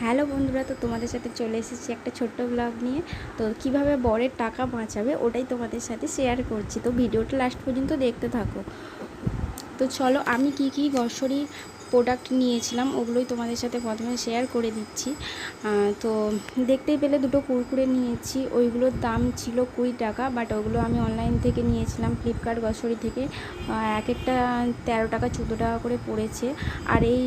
Hello বন্ধুরা, তো তোমাদের সাথে চলে এসেছি একটা ছোট্ট ব্লগ নিয়ে। তো কিভাবে বরের টাকা বাঁচাবে ওটাই তোমাদের সাথে শেয়ার করছি। তো ভিডিওটা লাস্ট পর্যন্ত দেখতে থাকো। তো চলো, আমি কি কি গ্রসারি প্রোডাক্ট নিয়েছিলাম ওগুলোই তোমাদের সাথে প্রথমে শেয়ার করে দিচ্ছি। তো দেখতেই পেলে দুটো কুরকুরে নিয়েছি, ওইগুলোর দাম ছিল 20 টাকা, বাট ওগুলো আমি অনলাইন থেকে নিয়েছিলাম, ফ্লিপকার্ট গ্রসারি থেকে। এক একটা 13 টাকা 14 টাকা করে পড়েছে। আর এই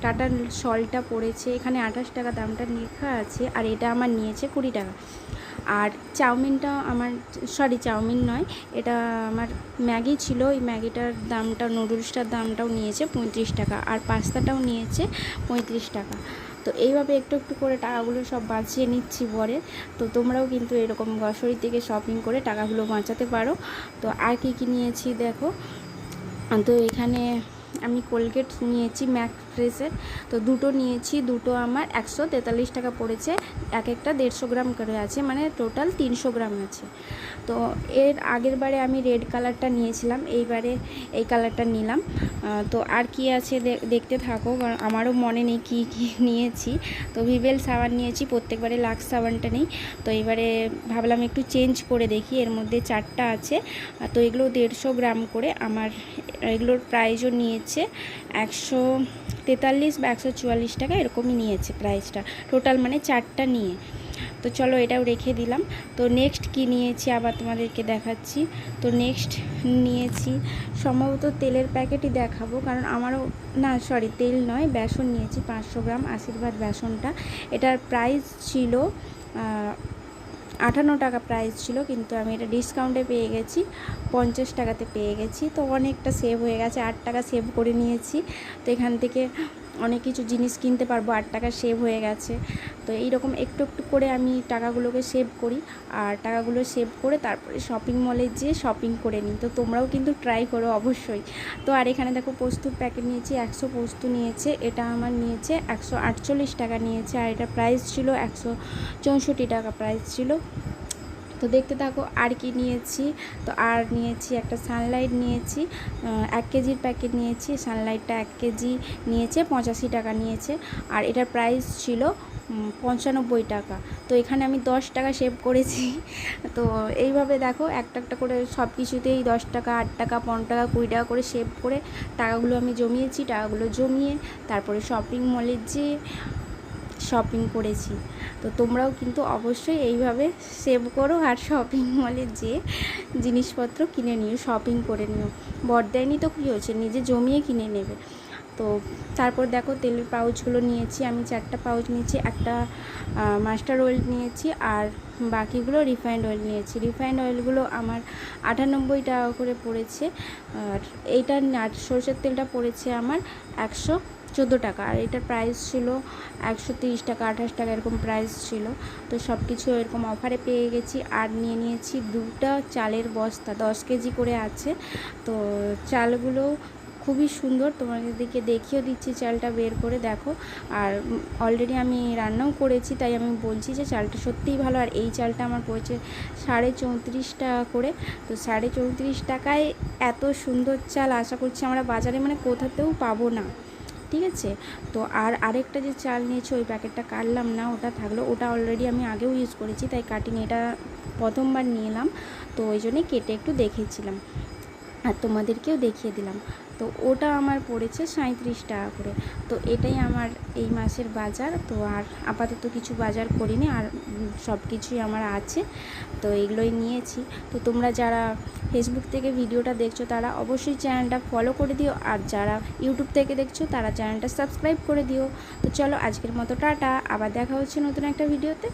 টাটার সলটা পড়েছে এখানে 28 টাকা, দামটা লেখা আছে। আর এটা আমার নিয়েছে 20 টাকা। আর চাউমিনটা আমার, সরি চাউমিন নয়, এটা আমার ম্যাগি ছিল। ওই ম্যাগিটার দামটা, নুডলসটার দামটাও নিয়েছে 35 টাকা। আর পাস্তাটাও নিয়েছে 35 টাকা। তো এইভাবে একটু একটু করে টাকাগুলো সব বাঁচিয়ে নিচ্ছি বরের। তো তোমরাও কিন্তু এরকম গ্রসারি থেকে শপিং করে টাকাগুলো বাঁচাতে পারো। তো আর কি কি নিয়েছি দেখো। তো এখানে আমি কোলগেট নিয়েছি ম্যাক্স ফ্রেশের। তো দুটো নিয়েছি, দুটো আমার 143 টাকা পড়েছে। এক একটা 150 গ্রাম করে আছে, মানে টোটাল 300 গ্রাম আছে। তো এর আগের বারে আমি রেড কালারটা নিয়েছিলাম, এইবারে এই কালারটা নিলাম। তো আর কি আছে দেখতে থাকো, কারণ আমারও মনে নেই কি কি নিয়েছি। তো ভিভেল সাবান নিয়েছি, প্রত্যেকবারে লাক্স সাবানটা নেই। তো এবারে ভাবলাম একটু চেঞ্জ করে দেখি, এর মধ্যে 4টা আছে। তো এগুলো 150 গ্রাম করে। আমার এগুলোর প্রাইসও নিয়েছে 143 বা 144 টাকা, এরকমই নিয়েছে প্রাইসটা টোটাল, মানে 4টা নিয়ে। তো চলো, এটাও রেখে দিলাম। তো নেক্সট কি নিয়েছি আবার তোমাদেরকে দেখাচ্ছি। তো নেক্সট নিয়েছি সম্ভবত তেলের প্যাকেটই দেখাবো, কারণ আমারও, না সরি তেল নয়, বেসন নিয়েছি 500 গ্রাম, আশীর্বাদ বেসনটা। এটার প্রাইস ছিল 58 টাকা প্রাইস ছিল, কিন্তু আমি এটা ডিসকাউন্টে পেয়ে গেছি, 50 টাকাতে পেয়ে গেছি। তো অনেকটা সেভ হয়ে গেছে, 8 টাকা সেভ করে নিয়েছি। তো এখান থেকে অনেক কিছু জিনিস কিনতে পারবো, 8 টাকা সেভ হয়ে গেছে। তো এইরকম একটু একটু করে আমি টাকাগুলোকে সেভ করি, আর টাকাগুলো সেভ করে তারপরে শপিং মলে যেয়ে শপিং করে নিই। তো তোমরাও কিন্তু ট্রাই করো অবশ্যই। তো আর এখানে দেখো পোস্তুর প্যাকেট নিয়েছি, 100 পোস্ত নিয়েছে। এটা আমার নিয়েছে 148 টাকা নিয়েছে, আর এটা প্রাইস ছিল 164 টাকা প্রাইস ছিল। তো দেখতে থাকো আর কি নিয়েছি। তো আর নিয়েছি একটা সানলাইট নিয়েছি, 1 কেজির প্যাকেট নিয়েছি। সানলাইটটা 1 কেজি নিয়েছে 85 টাকা নিয়েছে, আর এটার প্রাইস ছিল 95 টাকা। তো এখানে আমি 10 টাকা সেভ করেছি। তো এইভাবে দেখো একটা একটা করে সব কিছুতেই 10 টাকা, 8 টাকা, 15 টাকা, 20 টাকা করে সেভ করে টাকাগুলো আমি জমিয়েছি। টাকাগুলো জমিয়ে তারপরে শপিং মলে যেয়ে শপিং করেছি। তো তোমরাও কিন্তু অবশ্যই এইভাবে সেভ করো, আর শপিং মলে যেয়ে জিনিসপত্র কিনে নিও, শপিং করে নিও। বড়দাইনি তো কী হয়েছে, নিজে জমিয়ে কিনে নেবে। তো তারপর দেখো তেলের পাউচগুলো নিয়েছি আমি, 4টা পাউচ নিয়েছি। একটা মাস্টার অয়েল নিয়েছি, আর বাকিগুলো রিফাইন্ড অয়েল নিয়েছি। রিফাইন্ড অয়েলগুলো আমার 98 টাকা করে পড়েছে। আর এইটা সরষের তেলটা পড়েছে আমার 114 টাকা, আর এটার প্রাইস ছিল 130 টাকা, 28 টাকা এরকম প্রাইস ছিল। তো সব কিছু এরকম অফারে পেয়ে গেছি। আর নিয়ে নিয়েছি 2টা চালের বস্তা, 10 কেজি করে আছে। তো চালগুলো খুবই সুন্দর, তোমাদেরকে দেখিয়েও দিচ্ছি চালটা বের করে দেখো। আর অলরেডি আমি রান্নাও করেছি, তাই আমি বলছি যে চালটা সত্যিই ভালো। আর এই চালটা আমার পড়েছে 34.5 টাকা করে। তো 34.5 টাকায় এত সুন্দর চাল আশা করছি আমরা বাজারে মানে কোথাতেও পাবো না, ঠিক আছে। তো আর আরেকটা যে চাল নিয়েছি ওই প্যাকেটটা কাটলাম না, ওটা থাকলো, ওটা অলরেডি আমি আগেও ইউজ করেছি তাই কাটিনি, এটা প্রথমবার নিলাম। তো ওই জন্যই কেটে একটু দেখেছিলাম আর তোমাদেরকেও দেখিয়ে দিলাম। তো ওটা আমার পড়েছে 37 টাকা করে। তো এটাই আমার এই মাসের বাজার। তো আর আপাতত কিছু বাজার করিনি, আর সব কিছুই আমার আছে। তো এগুলোই নিয়েছি। তো তোমরা যারা ফেসবুক থেকে ভিডিওটা দেখছো তারা অবশ্যই চ্যানেলটা ফলো করে দিও, আর যারা ইউটিউব থেকে দেখছো তারা চ্যানেলটা সাবস্ক্রাইব করে দিও। তো চলো আজকের মতো টাটা, আবার দেখা হচ্ছে নতুন একটা ভিডিওতে।